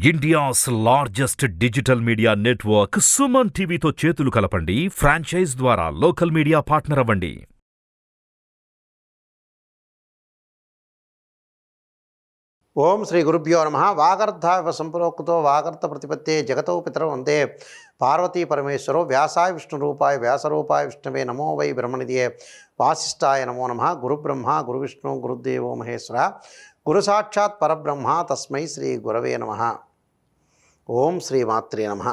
India's largest digital media network Suman టీవీతో చేతులు కలపండి. ఫ్రాంచైజ్ ద్వారా లోకల్ మీడియా పార్ట్నర్ అవ్వండి. ఓం శ్రీ గురుభ్యో నమః. వాగర్ధావివ సంప్రోక్తో వాగర్త ప్రతిపత్తే జగతో పితరౌ వందే పార్వతీ పరమేశ్వరో. వ్యాసాయ విష్ణురూపాయ వ్యాసరూపాయ విష్ణవే నమో వై బ్రహ్మనిధియే వాసిష్ఠాయ నమో నమః. గురుబ్రహ్మ గురువిష్ణు గురుదేవో మహేశ్వర గురు సాక్షాత్ పరబ్రహ్మ తస్మై శ్రీ గురవే నమః. ఓం శ్రీ మాత్రే నమః.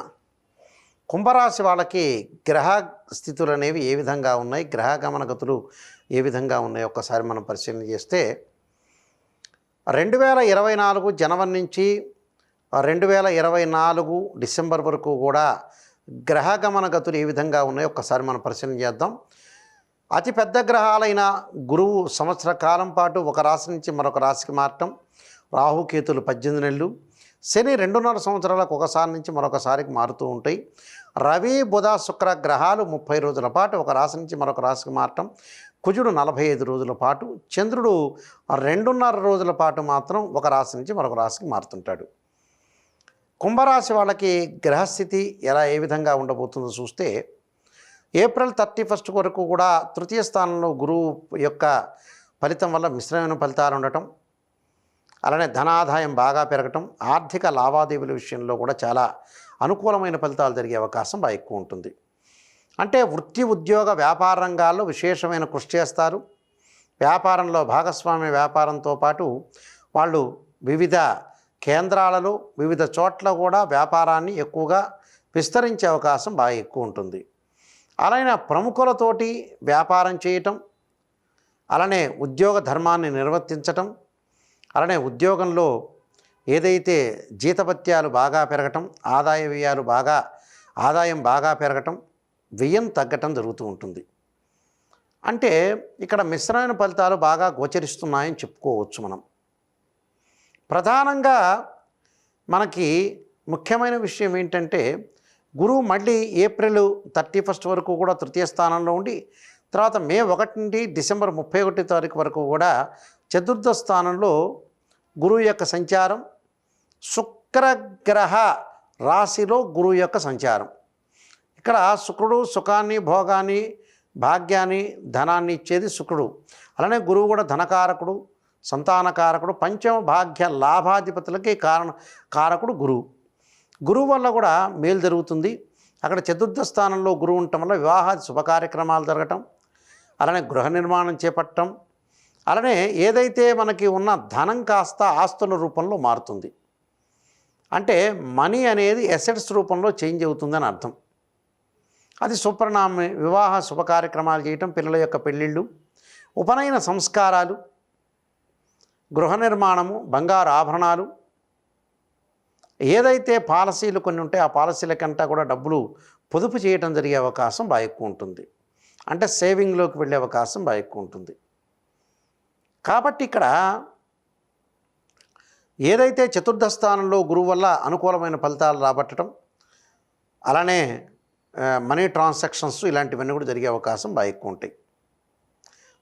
కుంభరాశి వాళ్ళకి గ్రహ స్థితులు అనేవి ఏ విధంగా ఉన్నాయి, గ్రహ గమనగతులు ఏ విధంగా ఉన్నాయి ఒక్కసారి మనం పరిశీలన చేస్తే 2024 జనవరి నుంచి 2024 డిసెంబర్ వరకు కూడా గ్రహ గమనగతులు ఏ విధంగా ఉన్నాయో ఒక్కసారి మనం పరిశీలన చేద్దాం. అతి పెద్ద గ్రహాలైన గురువు సంవత్సర కాలం పాటు ఒక రాశి నుంచి మరొక రాశికి మారటం, రాహుకేతులు 18 నెలలు, శని 2.5 సంవత్సరాలకు ఒకసారి నుంచి మరొకసారికి మారుతూ ఉంటాయి. రవి బుధ శుక్ర గ్రహాలు 30 రోజుల పాటు ఒక రాశి నుంచి మరొక రాశికి మారటం, కుజుడు 45 రోజుల పాటు, చంద్రుడు 2.5 రోజుల పాటు మాత్రం ఒక రాశి నుంచి మరొక రాశికి మారుతుంటాడు. కుంభరాశి వాళ్ళకి గ్రహస్థితి ఏ విధంగా ఉండబోతుందో చూస్తే ఏప్రిల్ 31 వరకు కూడా తృతీయ స్థానంలో గురువు యొక్క ఫలితం వల్ల మిశ్రమైన ఫలితాలు ఉండటం, అలానే ధనాదాయం బాగా పెరగటం, ఆర్థిక లావాదేవీల విషయంలో కూడా చాలా అనుకూలమైన ఫలితాలు జరిగే అవకాశం బాగా ఎక్కువ ఉంటుంది. అంటే వృత్తి ఉద్యోగ వ్యాపార రంగాల్లో విశేషమైన కృషి చేస్తారు. వ్యాపారంలో భాగస్వామ్య వ్యాపారంతో పాటు వాళ్ళు వివిధ కేంద్రాలలో వివిధ చోట్ల కూడా వ్యాపారాన్ని ఎక్కువగా విస్తరించే అవకాశం బాగా ఎక్కువ ఉంటుంది. అలానే ప్రముఖులతోటి వ్యాపారం చేయటం, అలానే ఉద్యోగ ధర్మాన్ని నిర్వర్తించటం, అలానే ఉద్యోగంలో ఏదైతే జీతభత్యాలు బాగా పెరగటం, ఆదాయం బాగా పెరగటం, వ్యయం తగ్గటం జరుగుతూ ఉంటుంది. అంటే ఇక్కడ మిశ్రమైన ఫలితాలు బాగా గోచరిస్తున్నాయని చెప్పుకోవచ్చు మనం. ప్రధానంగా మనకి ముఖ్యమైన విషయం ఏంటంటే గురువు మళ్ళీ ఏప్రిల్ 31 వరకు కూడా తృతీయ స్థానంలో ఉండి తర్వాత మే 1 నుండి డిసెంబర్ 31 తారీఖు వరకు కూడా చతుర్థ స్థానంలో గురువు యొక్క సంచారం, శుక్రగ్రహ రాశిలో గురువు యొక్క సంచారం. ఇక్కడ శుక్రుడు సుఖాన్ని, భోగాన్ని, భాగ్యాన్ని, ధనాన్ని ఇచ్చేది శుక్రుడు. అలానే గురువు కూడా ధనకారకుడు, సంతానకారకుడు, పంచమ భాగ్య లాభాధిపతులకి కారకుడు గురువు వల్ల కూడా మేలు జరుగుతుంది. అక్కడ చతుర్థ స్థానంలో గురువు ఉండటం వల్ల వివాహాది శుభకార్యక్రమాలు జరగటం, అలానే గృహ నిర్మాణం చేపట్టడం, అలానే ఏదైతే మనకి ఉన్న ధనం కాస్త ఆస్తుల రూపంలో మారుతుంది. అంటే మనీ అనేది ఎసెట్స్ రూపంలో చేంజ్ అవుతుందని అర్థం. అది సుపరిణామమే. వివాహ శుభకార్యక్రమాలు చేయటం, పిల్లల యొక్క పెళ్ళిళ్ళు, ఉపనయన సంస్కారాలు, గృహ నిర్మాణము, బంగారు ఆభరణాలు, ఏదైతే పాలసీలు కొన్ని ఉంటాయో ఆ పాలసీలకంటా కూడా డబ్బులు పొదుపు చేయటం జరిగే అవకాశం బాగా ఎక్కువ ఉంటుంది. అంటే సేవింగ్లోకి వెళ్ళే అవకాశం బాగా ఎక్కువ ఉంటుంది. కాబట్టి ఇక్కడ ఏదైతే చతుర్థ స్థానంలో గురువు వల్ల అనుకూలమైన ఫలితాలు రాబట్టడం, అలానే మనీ ట్రాన్సాక్షన్స్ ఇలాంటివన్నీ కూడా జరిగే అవకాశం బాగా ఎక్కువ ఉంటాయి.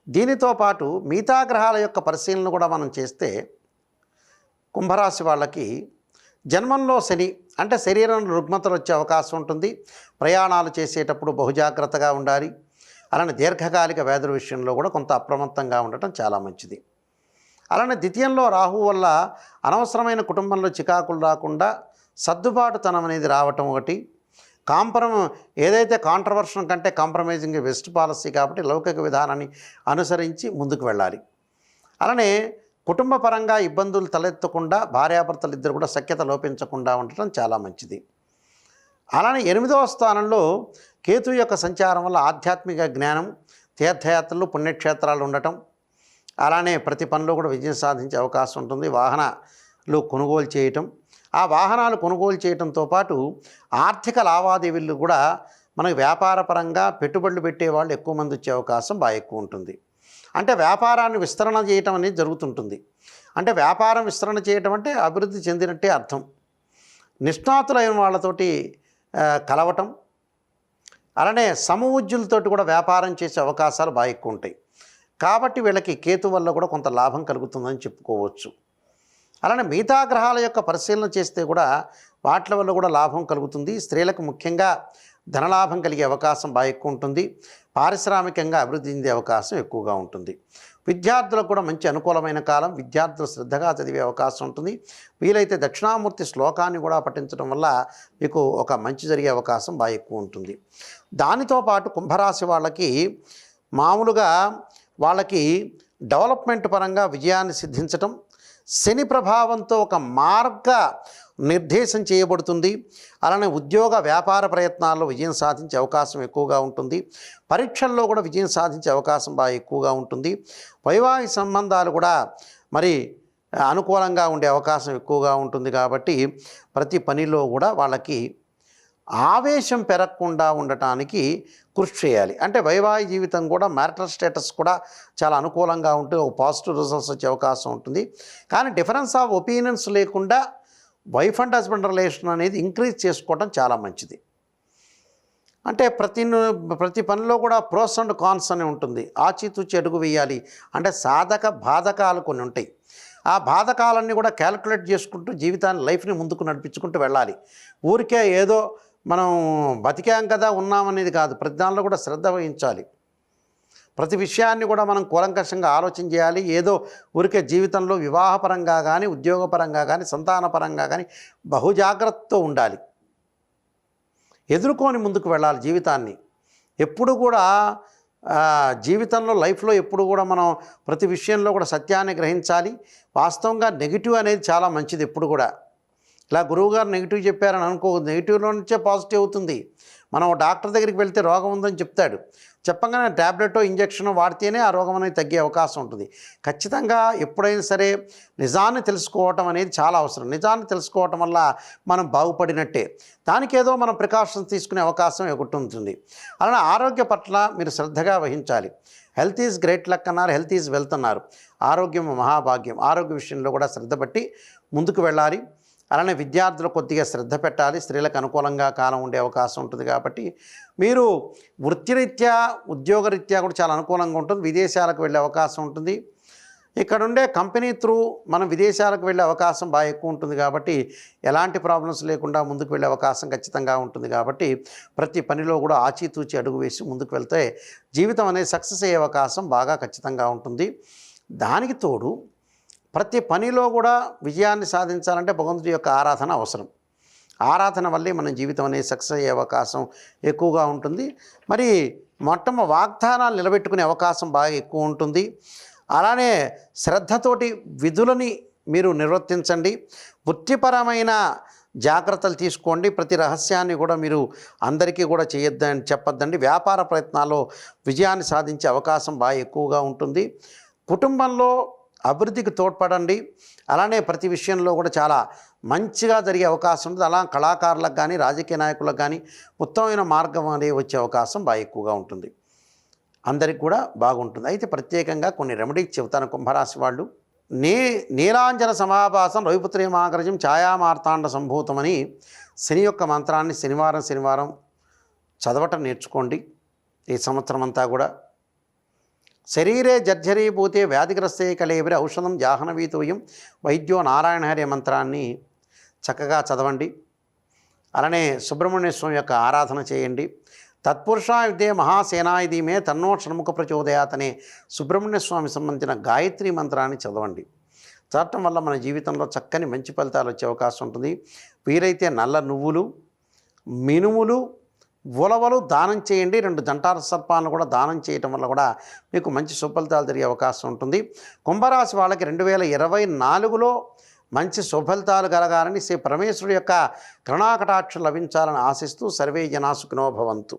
దీనితో పాటు మిగతా గ్రహాల యొక్క పరిశీలన కూడా మనం చేస్తే కుంభరాశి వాళ్ళకి జన్మంలో శని, అంటే శరీరంలో రుగ్మతలు వచ్చే అవకాశం ఉంటుంది. ప్రయాణాలు చేసేటప్పుడు బహుజాగ్రత్తగా ఉండాలి. అలానే దీర్ఘకాలిక వ్యాధుల విషయంలో కూడా కొంత అప్రమత్తంగా ఉండటం చాలా మంచిది. అలానే ద్వితీయంలో రాహు వల్ల అనవసరమైన కుటుంబంలో చికాకులు రాకుండా సర్దుబాటుతనం అనేది రావటం ఒకటి. ఏదైతే కాంట్రవర్షన్ కంటే కాంప్రమైజింగ్ బెస్ట్ పాలసీ కాబట్టి లౌకిక విధానాన్ని అనుసరించి ముందుకు వెళ్ళాలి. అలానే కుటుంబ పరంగా ఇబ్బందులు తలెత్తకుండా భార్యాభర్తలు ఇద్దరు కూడా సఖ్యత లోపించకుండా ఉండటం చాలా మంచిది. అలానే 8వ స్థానంలో కేతు యొక్క సంచారం వల్ల ఆధ్యాత్మిక జ్ఞానం, తీర్థయాత్రలు, పుణ్యక్షేత్రాలు ఉండటం, అలానే ప్రతి పనిలో కూడా విజయం సాధించే అవకాశం ఉంటుంది. వాహనాలు కొనుగోలు చేయటం, ఆ వాహనాలు కొనుగోలు చేయడంతో పాటు ఆర్థిక లావాదేవీలు కూడా మనకు వ్యాపారపరంగా పెట్టుబడులు పెట్టేవాళ్ళు ఎక్కువ మంది వచ్చే అవకాశం బాగా ఎక్కువ ఉంటుంది. అంటే వ్యాపారాన్ని విస్తరణ చేయటం అనేది జరుగుతుంటుంది. అంటే వ్యాపారం విస్తరణ చేయటం అంటే అభివృద్ధి చెందినట్టే అర్థం. నిష్ణాతులైన వాళ్ళతోటి కలవటం, అలానే సమవుజ్యులతోటి కూడా వ్యాపారం చేసే అవకాశాలు బాగా ఎక్కువ ఉంటాయి. కాబట్టి వీళ్ళకి కేతు వల్ల కూడా కొంత లాభం కలుగుతుందని చెప్పుకోవచ్చు. అలానే మిగతా గ్రహాల యొక్క పరిశీలన చేస్తే కూడా వాటి వల్ల కూడా లాభం కలుగుతుంది. స్త్రీలకు ముఖ్యంగా ధనలాభం కలిగే అవకాశం బాగా ఎక్కువ ఉంటుంది. పారిశ్రామికంగా అభివృద్ధి చెందే అవకాశం ఎక్కువగా ఉంటుంది. విద్యార్థులకు కూడా మంచి అనుకూలమైన కాలం. విద్యార్థులు శ్రద్ధగా చదివే అవకాశం ఉంటుంది. వీలైతే దక్షిణామూర్తి శ్లోకాన్ని కూడా పఠించడం వల్ల మీకు ఒక మంచి జరిగే అవకాశం బాగా ఎక్కువ ఉంటుంది. దానితో పాటు కుంభరాశి వాళ్ళకి మామూలుగా వాళ్ళకి డెవలప్మెంట్ పరంగా విజయాన్ని సిద్ధించటం, శని ప్రభావంతో ఒక మార్గ నిర్దేశం చేయబడుతుంది. అలానే ఉద్యోగ వ్యాపార ప్రయత్నాల్లో విజయం సాధించే అవకాశం ఎక్కువగా ఉంటుంది. పరీక్షల్లో కూడా విజయం సాధించే అవకాశం బాగా ఎక్కువగా ఉంటుంది. వైవాహిక సంబంధాలు కూడా మరి అనుకూలంగా ఉండే అవకాశం ఎక్కువగా ఉంటుంది. కాబట్టి ప్రతి పనిలో కూడా వాళ్ళకి ఆవేశం పెరగకుండా ఉండటానికి కృషి చేయాలి. అంటే వైవాహిక జీవితం కూడా మ్యారిటల్ స్టేటస్ కూడా చాలా అనుకూలంగా ఉంటే ఒక పాజిటివ్ రిజల్ట్స్ వచ్చే అవకాశం ఉంటుంది. కానీ డిఫరెన్స్ ఆఫ్ ఒపీనియన్స్ లేకుండా వైఫ్ అండ్ హస్బెండ్ రిలేషన్ అనేది ఇంక్రీజ్ చేసుకోవడం చాలా మంచిది. అంటే ప్రతి పనిలో కూడా ప్రోస్ అండ్ కాన్స్ అని ఉంటుంది. ఆచితూచి అడుగు వేయాలి. అంటే సాధక బాధకాలు కొన్ని ఉంటాయి. ఆ బాధకాలన్నీ కూడా క్యాలిక్యులేట్ చేసుకుంటూ జీవితాన్ని లైఫ్ని ముందుకు నడిపించుకుంటూ వెళ్ళాలి. ఊరికే ఏదో మనం బతికాం కదా ఉన్నామనేది కాదు. ప్రతి దానిలో కూడా శ్రద్ధ వహించాలి. ప్రతి విషయాన్ని కూడా మనం కూలంకషంగా ఆలోచన చేయాలి. ఏదో ఊరికే జీవితంలో వివాహపరంగా కానీ ఉద్యోగపరంగా కానీ సంతానపరంగా కానీ బహుజాగ్రత్తతో ఉండాలి. ఎదుర్కొని ముందుకు వెళ్ళాలి జీవితాన్ని. ఎప్పుడు కూడా జీవితంలో లైఫ్లో ఎప్పుడు కూడా మనం ప్రతి విషయంలో కూడా సత్యాన్ని గ్రహించాలి. వాస్తవంగా నెగిటివ్ అనేది చాలా మంచిది. ఎప్పుడు కూడా ఇలా గురువుగారు నెగిటివ్ చెప్పారని అనుకో, నెగిటివ్లో నుంచే పాజిటివ్ అవుతుంది. మనం డాక్టర్ దగ్గరికి వెళ్తే రోగం ఉందని చెప్తాడు. చెప్పగానే ట్యాబ్లెట్ ఇంజెక్షన్ వాడితేనే ఆ రోగం అనేది తగ్గే అవకాశం ఉంటుంది. ఖచ్చితంగా ఎప్పుడైనా సరే నిజాన్ని తెలుసుకోవటం అనేది చాలా అవసరం. నిజాన్ని తెలుసుకోవటం వల్ల మనం బాగుపడినట్టే. దానికి ఏదో మనం ప్రికాషన్స్ తీసుకునే అవకాశం ఒకటి ఉంటుంది. అలానే ఆరోగ్య పట్ల మీరు శ్రద్ధగా వహించాలి. హెల్త్ ఈజ్ గ్రేట్ లక్ అన్నారు, హెల్త్ ఈజ్ వెల్త్ అన్నారు. ఆరోగ్యం మహాభాగ్యం. ఆరోగ్య విషయంలో కూడా శ్రద్ధ పట్టి ముందుకు వెళ్ళాలి. అలానే విద్యార్థులు కొద్దిగా శ్రద్ధ పెట్టాలి. స్త్రీలకు అనుకూలంగా కాలం ఉండే అవకాశం ఉంటుంది. కాబట్టి మీరు వృత్తిరీత్యా ఉద్యోగరీత్యా కూడా చాలా అనుకూలంగా ఉంటుంది. విదేశాలకు వెళ్ళే అవకాశం ఉంటుంది. ఇక్కడుండే కంపెనీ త్రూ మనం విదేశాలకు వెళ్ళే అవకాశం బాగా ఎక్కువ ఉంటుంది. కాబట్టి ఎలాంటి ప్రాబ్లమ్స్ లేకుండా ముందుకు వెళ్ళే అవకాశం ఖచ్చితంగా ఉంటుంది. కాబట్టి ప్రతి పనిలో కూడా ఆచితూచి అడుగు వేసి ముందుకు వెళ్తే జీవితం అనేది సక్సెస్ అయ్యే అవకాశం బాగా ఖచ్చితంగా ఉంటుంది. దానికి తోడు ప్రతి పనిలో కూడా విజయాన్ని సాధించాలంటే భగవంతుడి యొక్క ఆరాధన అవసరం. ఆరాధన వల్లే మన జీవితం అనేది సక్సెస్ అయ్యే అవకాశం ఎక్కువగా ఉంటుంది. మరి వాగ్దానాలు నిలబెట్టుకునే అవకాశం బాగా ఎక్కువ ఉంటుంది. అలానే శ్రద్ధతోటి విధులని మీరు నిర్వర్తించండి. వృత్తిపరమైన జాగ్రత్తలు తీసుకోండి. ప్రతి రహస్యాన్ని కూడా మీరు అందరికీ కూడా చెప్పొద్దండి. వ్యాపార ప్రయత్నాల్లో విజయాన్ని సాధించే అవకాశం బాగా ఎక్కువగా ఉంటుంది. కుటుంబంలో అభివృద్ధికి తోడ్పడండి. అలానే ప్రతి విషయంలో కూడా చాలా మంచిగా జరిగే అవకాశం ఉంటుంది. అలా కళాకారులకు కానీ రాజకీయ నాయకులకు కానీ ఉత్తమమైన మార్గం అనేది వచ్చే అవకాశం బాగా ఎక్కువగా ఉంటుంది. అందరికి కూడా బాగుంటుంది. అయితే ప్రత్యేకంగా కొన్ని రెమెడీస్ చెబుతాను. కుంభరాశి వాళ్ళు నీలాంజన సమాభాసం రవిపుత్రే మాగ్రజం ఛాయామార్తాండ సంభూతమని శని యొక్క మంత్రాన్ని శనివారం చదవటం నేర్చుకోండి. ఈ సంవత్సరం అంతా కూడా శరీరే జర్జరీభూతే వ్యాధిగ్రస్తే కలేబిరి ఔషధం జాహ్నవీతోయం వైద్యో నారాయణ హరి మంత్రాన్ని చక్కగా చదవండి. అలానే సుబ్రహ్మణ్య స్వామి యొక్క ఆరాధన చేయండి. తత్పురుషాయుధే మహాసేనాయుధీమే తన్నో షణ్ముఖ ప్రచోదయాత్ అనే సుబ్రహ్మణ్య స్వామి సంబంధించిన గాయత్రి మంత్రాన్ని చదవండి. చదవటం వల్ల మన జీవితంలో చక్కని మంచి ఫలితాలు వచ్చే అవకాశం ఉంటుంది. వీలైతే నల్ల నువ్వులు, మినుములు, ఉలవలు దానం చేయండి. 2 జంటార సర్పాలను కూడా దానం చేయటం వల్ల కూడా మీకు మంచి సుఫలితాలు జరిగే అవకాశం ఉంటుంది. కుంభరాశి వాళ్ళకి 2024లో మంచి సుఫలితాలు కలగాలని శ్రీ పరమేశ్వరుడు యొక్క కరుణాకటాక్షం లభించాలని ఆశిస్తూ సర్వే జనా సుఖినో భవంతు.